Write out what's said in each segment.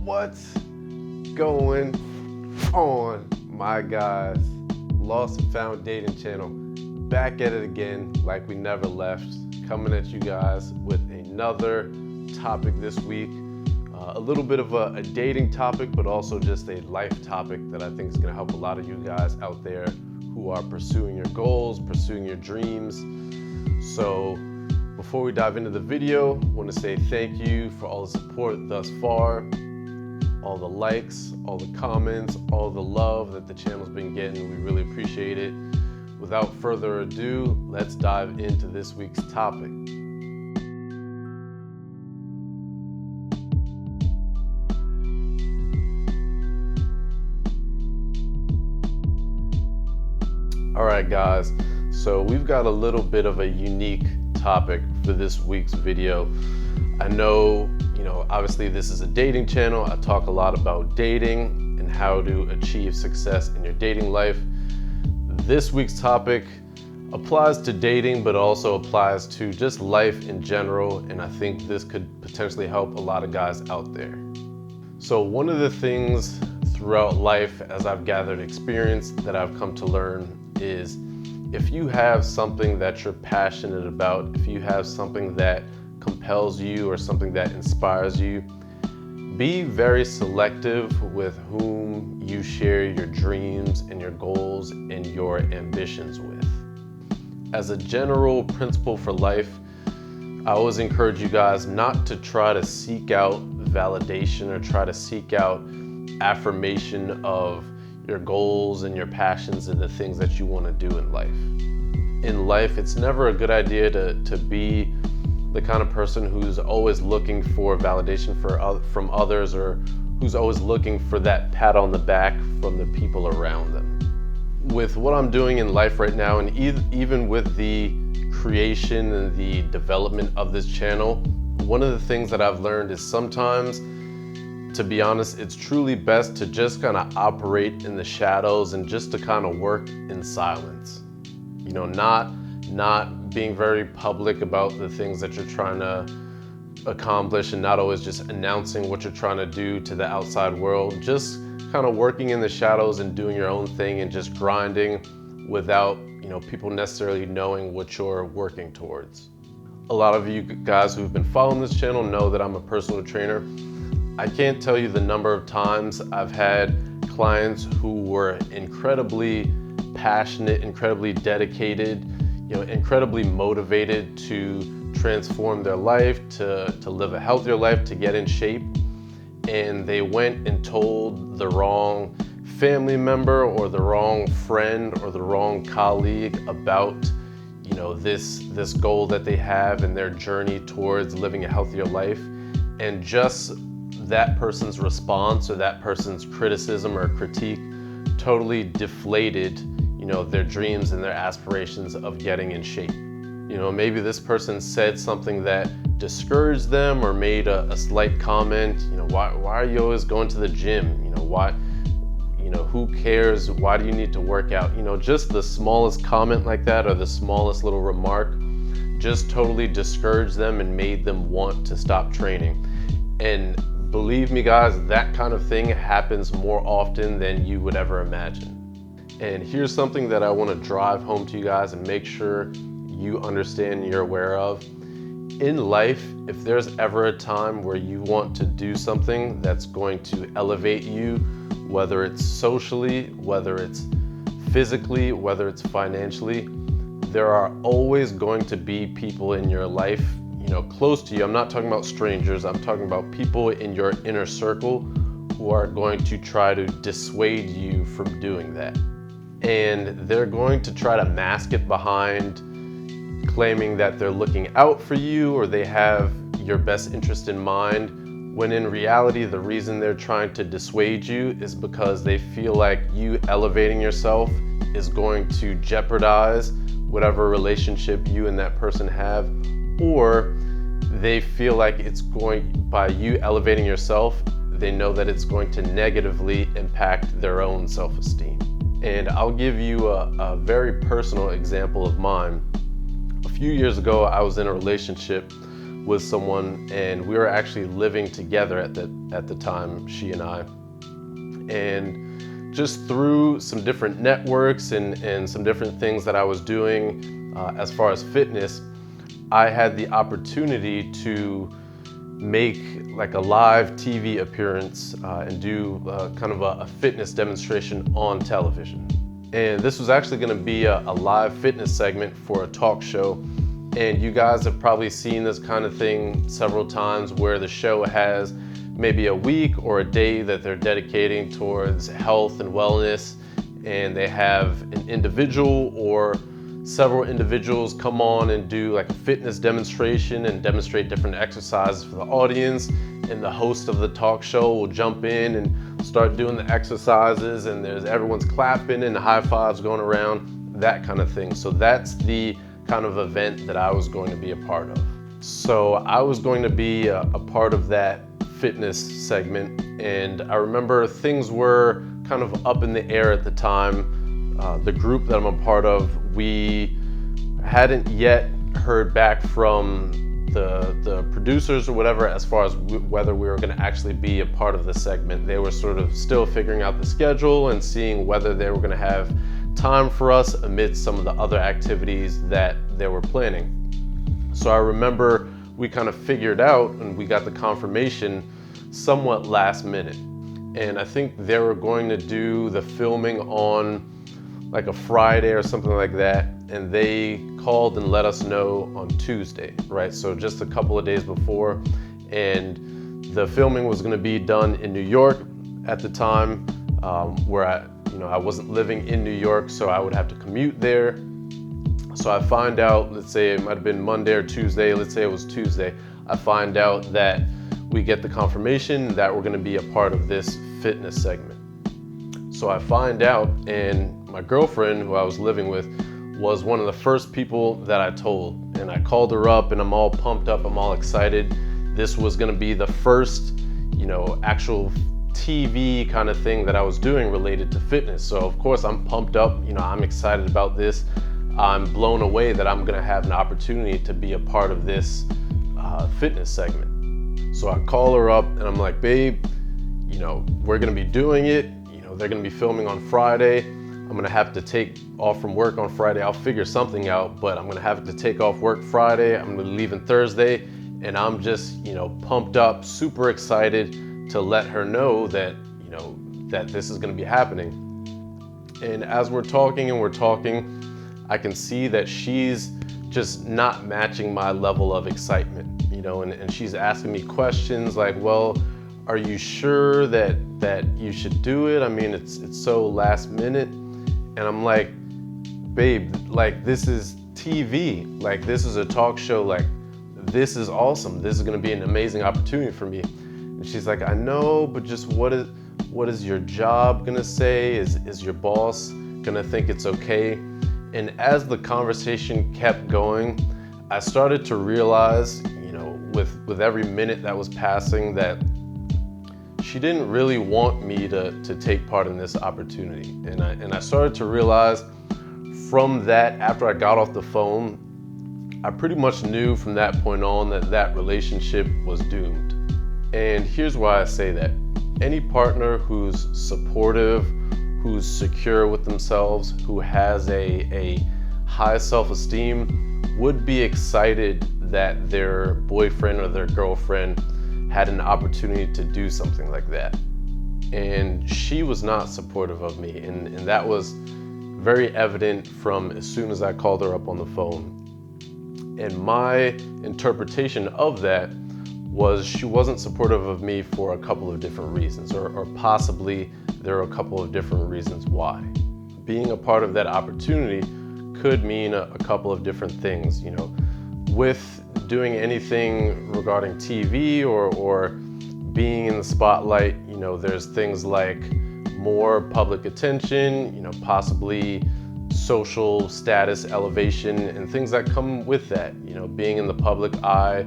What's going on, my guys? Lost and Found Dating Channel, back at it again like we never left, coming at you guys with another topic this week. A little bit of a dating topic, but also just a life topic that I think is going to help a lot of you guys out there who are pursuing your goals, pursuing your dreams. So before we dive into the video, I want to say thank you for all the support thus far, all the likes, all the comments, all the love that the channel's been getting. We really appreciate it. Without further ado, let's dive into this week's topic. All right, guys, so we've got a little bit of a unique topic for this week's video. I know, obviously this is a dating channel. I talk a lot about dating and how to achieve success in your dating life. This week's topic applies to dating, but also applies to just life in general, and I think this could potentially help a lot of guys out there. So one of the things throughout life, as I've gathered experience, that I've come to learn is if you have something that you're passionate about, if you have something that compels you or something that inspires you, be very selective with whom you share your dreams and your goals and your ambitions with. As a general principle for life, I always encourage you guys not to try to seek out validation or try to seek out affirmation of your goals and your passions and the things that you want to do in life. In life, it's never a good idea to be the kind of person who's always looking for validation from others, or who's always looking for that pat on the back from the people around them. With what I'm doing in life right now, and even with the creation and the development of this channel, one of the things that I've learned is sometimes, to be honest, it's truly best to just kind of operate in the shadows and just to kind of work in silence. Not being very public about the things that you're trying to accomplish, and not always just announcing what you're trying to do to the outside world. Just kind of working in the shadows and doing your own thing and just grinding without, people necessarily knowing what you're working towards. A lot of you guys who've been following this channel know that I'm a personal trainer. I can't tell you the number of times I've had clients who were incredibly passionate, incredibly dedicated, incredibly motivated to transform their life, to live a healthier life, to get in shape. And they went and told the wrong family member or the wrong friend or the wrong colleague about, this goal that they have and their journey towards living a healthier life. And just that person's response or that person's criticism or critique totally deflated, their dreams and their aspirations of getting in shape. Maybe this person said something that discouraged them or made a slight comment. Why are you always going to the gym? Who cares? Why do you need to work out? Just the smallest comment like that, or the smallest little remark, just totally discouraged them and made them want to stop training. And believe me, guys, that kind of thing happens more often than you would ever imagine. And here's something that I want to drive home to you guys and make sure you understand and you're aware of. In life, if there's ever a time where you want to do something that's going to elevate you, whether it's socially, whether it's physically, whether it's financially, there are always going to be people in your life, close to you. I'm not talking about strangers. I'm talking about people in your inner circle who are going to try to dissuade you from doing that. And they're going to try to mask it behind claiming that they're looking out for you or they have your best interest in mind, when in reality, the reason they're trying to dissuade you is because they feel like you elevating yourself is going to jeopardize whatever relationship you and that person have, or they feel like by you elevating yourself, they know that it's going to negatively impact their own self-esteem. And I'll give you a very personal example of mine. A few years ago, I was in a relationship with someone, and we were actually living together at the time, she and I. And just through some different networks and some different things that I was doing as far as fitness, I had the opportunity to make like a live TV appearance and do kind of a fitness demonstration on television. And this was actually going to be a live fitness segment for a talk show. And you guys have probably seen this kind of thing several times, where the show has maybe a week or a day that they're dedicating towards health and wellness, and they have an individual or several individuals come on and do like a fitness demonstration and demonstrate different exercises for the audience, and the host of the talk show will jump in and start doing the exercises, and everyone's clapping and high fives going around, that kind of thing. So that's the kind of event that I was going to be a part of. So I was going to be a part of that fitness segment, and I remember things were kind of up in the air at the time. The group that I'm a part of, we hadn't yet heard back from the producers or whatever as far as whether we were going to actually be a part of the segment. They were sort of still figuring out the schedule and seeing whether they were going to have time for us amidst some of the other activities that they were planning. So I remember we kind of figured out, and we got the confirmation somewhat last minute. And I think they were going to do the filming on like a Friday or something like that. And they called and let us know on Tuesday, right? So just a couple of days before. And the filming was going to be done in New York at the time, where I wasn't living in New York, so I would have to commute there. So I find out, let's say it might have been Monday or Tuesday, let's say it was Tuesday, I find out that we get the confirmation that we're going to be a part of this fitness segment. So I find out, and my girlfriend, who I was living with, was one of the first people that I told. And I called her up, and I'm all pumped up, I'm all excited. This was going to be the first, actual TV kind of thing that I was doing related to fitness. So of course I'm pumped up, I'm excited about this. I'm blown away that I'm gonna have an opportunity to be a part of this fitness segment. So I call her up and I'm like, babe, we're gonna be doing it. They're gonna be filming on Friday. I'm gonna have to take off from work on Friday. I'll figure something out, but I'm gonna have to take off work Friday. I'm gonna be leaving Thursday, and I'm just, pumped up, super excited to let her know that, that this is gonna be happening. And as we're talking, I can see that she's just not matching my level of excitement, and she's asking me questions like, well, are you sure that you should do it? I mean, it's so last minute. And I'm like, babe, like, this is TV, like, this is a talk show, like, this is awesome. This is gonna be an amazing opportunity for me. And she's like, I know, but just what is your job gonna say? Is your boss gonna think it's okay? And as the conversation kept going, I started to realize, with every minute that was passing, that she didn't really want me to take part in this opportunity. And I started to realize from that, after I got off the phone, I pretty much knew from that point on that relationship was doomed. And here's why I say that. Any partner who's supportive, who's secure with themselves, who has a high self-esteem, would be excited that their boyfriend or their girlfriend had an opportunity to do something like that. And she was not supportive of me, and that was very evident from as soon as I called her up on the phone. And my interpretation of that was she wasn't supportive of me for a couple of different reasons, or possibly there are a couple of different reasons why. Being a part of that opportunity could mean a couple of different things. With doing anything regarding TV or being in the spotlight, there's things like more public attention, possibly social status elevation and things that come with that. Being in the public eye,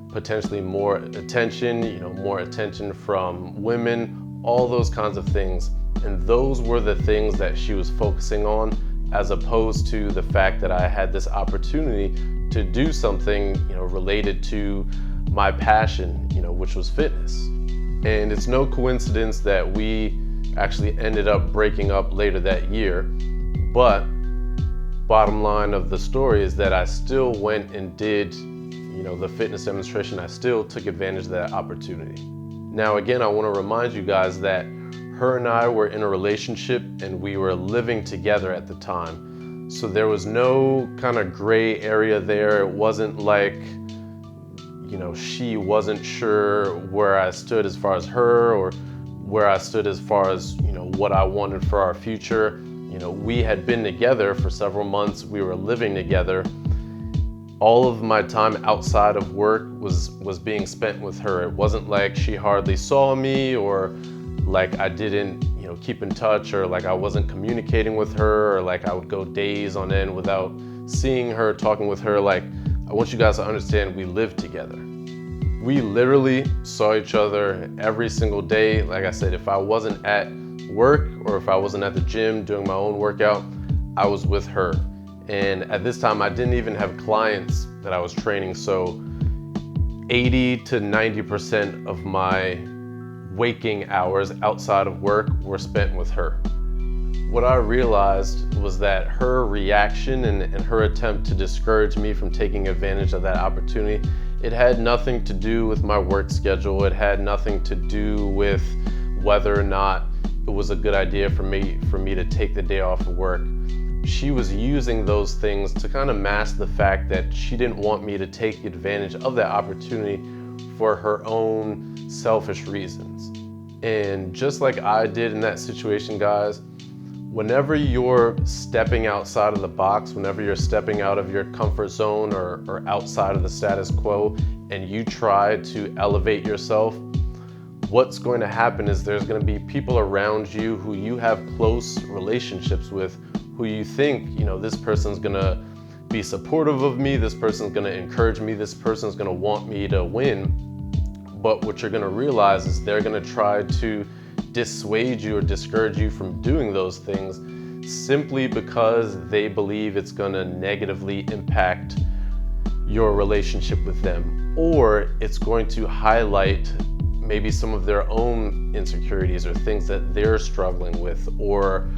potentially more attention, more attention from women, all those kinds of things. And those were the things that she was focusing on as opposed to the fact that I had this opportunity to do something, related to my passion, which was fitness. And it's no coincidence that we actually ended up breaking up later that year. But bottom line of the story is that I still went and did, the fitness demonstration. I still took advantage of that opportunity. Now, again, I want to remind you guys that her and I were in a relationship and we were living together at the time. So there was no kind of gray area there. It wasn't like, she wasn't sure where I stood as far as her, or where I stood as far as, what I wanted for our future. We had been together for several months. We were living together. All of my time outside of work was being spent with her. It wasn't like she hardly saw me, or like I didn't, keep in touch, or like I wasn't communicating with her, or like I would go days on end without seeing her, talking with her. Like, I want you guys to understand, we lived together. We literally saw each other every single day. Like I said, if I wasn't at work or if I wasn't at the gym doing my own workout, I was with her. And at this time, I didn't even have clients that I was training. So 80 to 90% of my waking hours outside of work were spent with her. What I realized was that her reaction and her attempt to discourage me from taking advantage of that opportunity, it had nothing to do with my work schedule. It had nothing to do with whether or not it was a good idea for me to take the day off of work. She was using those things to kind of mask the fact that she didn't want me to take advantage of that opportunity for her own selfish reasons. And just like I did in that situation, guys, whenever you're stepping outside of the box, whenever you're stepping out of your comfort zone or outside of the status quo, and you try to elevate yourself, what's going to happen is there's going to be people around you who you have close relationships with, who you think, this person's going to be supportive of me, this person's going to encourage me, this person's going to want me to win. But what you're going to realize is they're going to try to dissuade you or discourage you from doing those things simply because they believe it's going to negatively impact your relationship with them, or it's going to highlight maybe some of their own insecurities or things that they're struggling with, or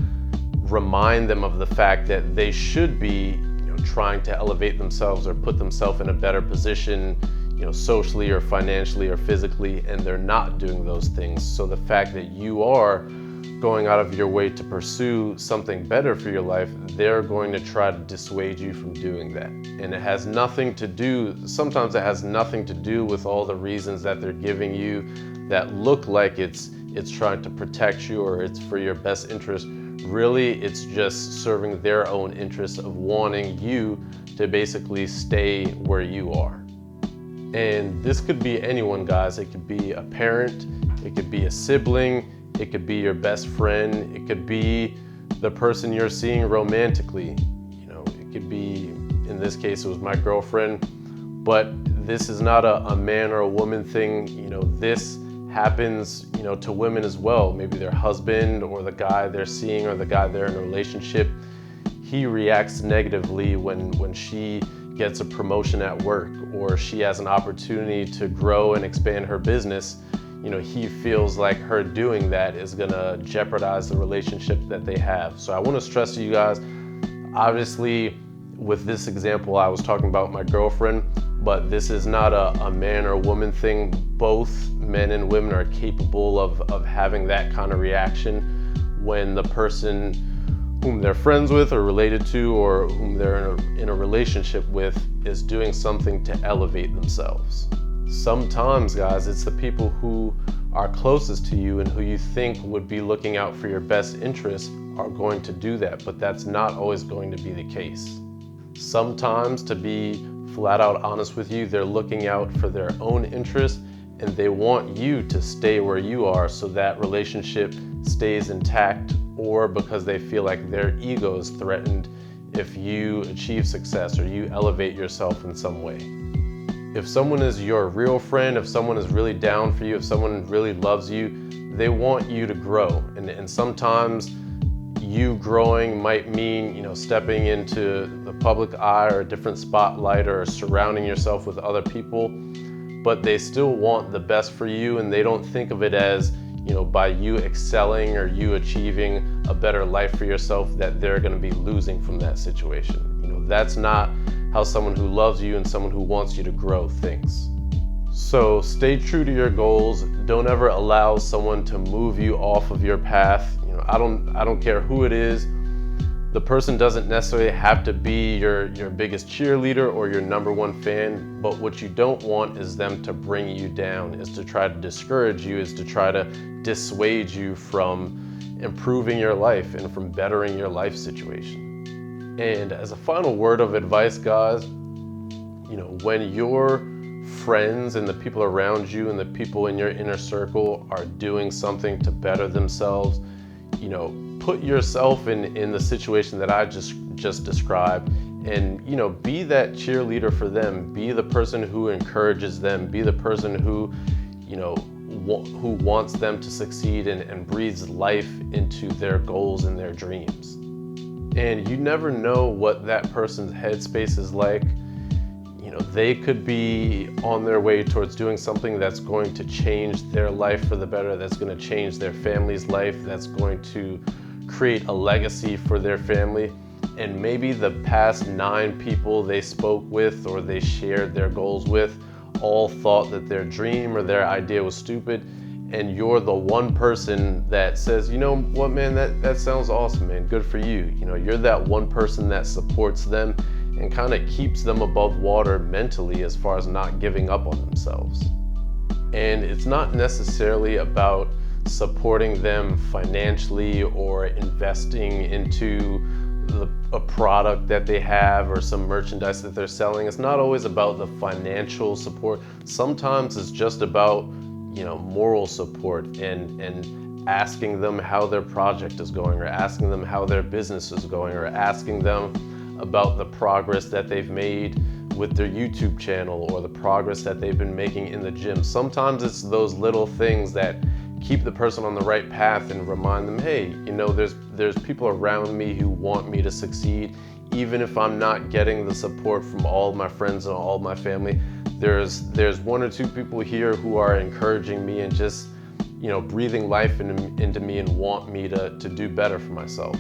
remind them of the fact that they should be, trying to elevate themselves or put themselves in a better position, socially or financially or physically, and they're not doing those things. So the fact that you are going out of your way to pursue something better for your life, they're going to try to dissuade you from doing that. And it has nothing to do, sometimes it has nothing to do with all the reasons that they're giving you that look like it's trying to protect you or it's for your best interest. Really, it's just serving their own interests of wanting you to basically stay where you are. And this could be anyone, guys. It could be a parent, it could be a sibling, it could be your best friend, it could be the person you're seeing romantically. It could be, in this case, it was my girlfriend, but this is not a man or a woman thing. This happens, to women as well. Maybe their husband or the guy they're seeing or the guy they're in a relationship, he reacts negatively when she gets a promotion at work, or she has an opportunity to grow and expand her business. He feels like her doing that is gonna jeopardize the relationship that they have. So I want to stress to you guys, obviously with this example I was talking about my girlfriend, but this is not a man or woman thing. Both men and women are capable of having that kind of reaction when the person whom they're friends with or related to, or whom they're in a relationship with, is doing something to elevate themselves. Sometimes, guys, it's the people who are closest to you and who you think would be looking out for your best interests are going to do that, but that's not always going to be the case. Sometimes, to be flat out honest with you, they're looking out for their own interests and they want you to stay where you are so that relationship stays intact, or because they feel like their ego is threatened if you achieve success or you elevate yourself in some way. If someone is your real friend, if someone is really down for you, if someone really loves you, they want you to grow. And sometimes you growing might mean, you know, stepping into the public eye or a different spotlight or surrounding yourself with other people, but they still want the best for you, and they don't think of it as, you know, by you excelling or you achieving a better life for yourself that they're going to be losing from that situation. You know, that's not how someone who loves you and someone who wants you to grow thinks. So stay true to your goals. Don't ever allow someone to move you off of your path. You know, I don't care who it is. The person doesn't necessarily have to be your biggest cheerleader or your #1 fan, but what you don't want is them to bring you down, is to try to discourage you, is to try to dissuade you from improving your life and from bettering your life situation. And as a final word of advice, guys, you know, when your friends and the people around you and the people in your inner circle are doing something to better themselves, you know, put yourself in the situation that I just described, and, you know, be that cheerleader for them. Be the person who encourages them. Be the person who, you know, who wants them to succeed and breathes life into their goals and their dreams. And you never know what that person's headspace is like. You know, they could be on their way towards doing something that's going to change their life for the better, that's going to change their family's life, that's going to create a legacy for their family. And maybe the past 9 people they spoke with or they shared their goals with all thought that their dream or their idea was stupid, and you're the one person that says, you know what, man, that sounds awesome, man, good for you. You know, you're that one person that supports them and kind of keeps them above water mentally as far as not giving up on themselves. And it's not necessarily about supporting them financially or investing into a product that they have or some merchandise that they're selling. It's not always about the financial support. Sometimes it's just about, you know, moral support and asking them how their project is going, or asking them how their business is going, or asking them about the progress that they've made with their YouTube channel or the progress that they've been making in the gym. Sometimes it's those little things that keep the person on the right path and remind them, hey, you know, there's people around me who want me to succeed. Even if I'm not getting the support from all of my friends and all of my family, there's 1 or 2 people here who are encouraging me and just, you know, breathing life into me and want me to do better for myself.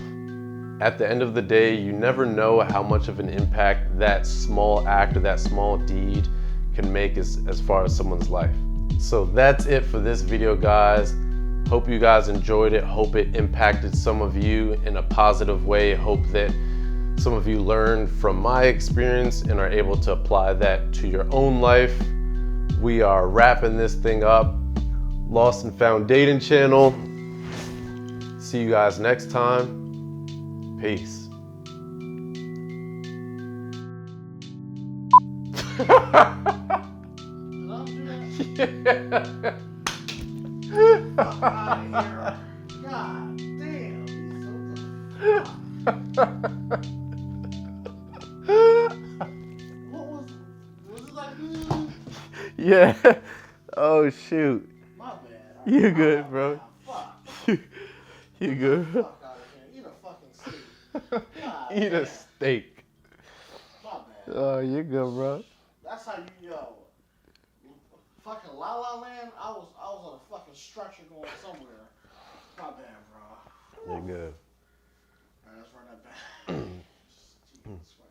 At the end of the day, you never know how much of an impact that small act or that small deed can make as far as someone's life. So that's it for this video, guys. Hope you guys enjoyed it. Hope it impacted some of you in a positive way. Hope that some of you learned from my experience and are able to apply that to your own life. We are wrapping this thing up. Lost and Found Dating channel. See you guys next time. Peace. Yeah. Fuck out of here. God damn. Was it like, Yeah. Oh shoot. my bad. You good, bro? Fuck. You good? Fuck out of here. Eat a fucking steak. God Eat a damn. steak. My bad. Oh, you good, bro? That's how you, fucking La La Land, I was on a fucking stretcher going somewhere. My bad, bro. You good. Alright, let's run that back. Jesus Christ.